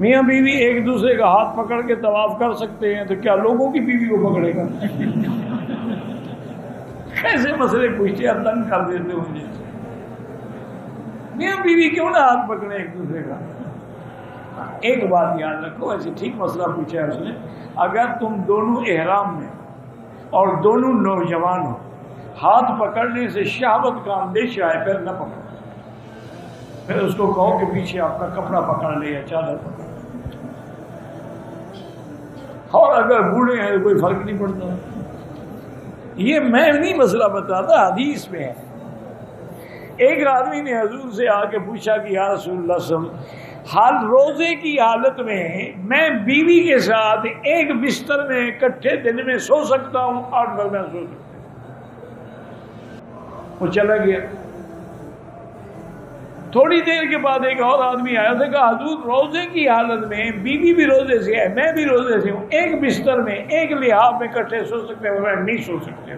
میاں بیوی ایک دوسرے کا ہاتھ پکڑ کے طواف کر سکتے ہیں تو کیا لوگوں کی بیوی کو پکڑے گا؟ کیسے مسئلے پوچھتے ہیں، تنگ کر دیتے ہو مجھے۔ میاں بیوی کیوں نہ ہاتھ پکڑے ایک دوسرے کا؟ ایک بات یاد رکھو، ایسے ٹھیک مسئلہ پوچھا ہے اس نے، اگر تم دونوں احرام میں اور دونوں نوجوان ہو، ہاتھ پکڑنے سے شہوت کا اندیشہ ہے، پھر نہ پکڑو، پھر اس کو کہو کہ پیچھے آپ کا کپڑا پکڑ لے یا چادر پکڑ۔ اور اگر بوڑھے ہیں تو کوئی فرق نہیں پڑتا۔ یہ میں نہیں مسئلہ بتاتا، حدیث میں ہے۔ ایک آدمی نے حضور سے آ کے پوچھا کہ یا رسول اللہ صلی اللہ علیہ وسلم، حال روزے کی حالت میں بیوی کے ساتھ ایک بستر میں اکٹھے دن میں سو سکتا ہوں؟ 8 درمیان سو سکتا ہوں۔ وہ چلا گیا۔ تھوڑی دیر کے بعد ایک اور آدمی آیا تھا، کہا حضور روزے کی حالت میں بیوی بھی روزے سے ہے، میں بھی روزے سے ہوں، ایک بستر میں ایک لحاف میں اکٹھے سو سکتے ہیں؟ میں نہیں سو سکتے۔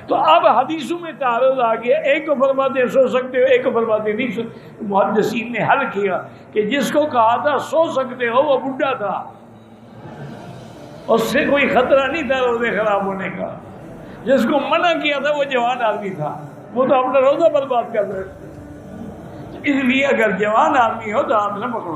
تو اب حدیثوں میں تعارض آ گیا، ایک کو فرماتے سو سکتے ہو، ایک کو فرماتے نہیں سو۔ محدثین نے حل کیا کہ جس کو کہا تھا سو سکتے ہو وہ بڈھا تھا، اس سے کوئی خطرہ نہیں تھا روزے خراب ہونے کا۔ جس کو منع کیا تھا وہ جوان آدمی تھا، وہ تو اپنا روزہ برباد کر رہے۔ اس لیے اگر جوان آدمی ہو تو ہاتھ نہ پکڑو۔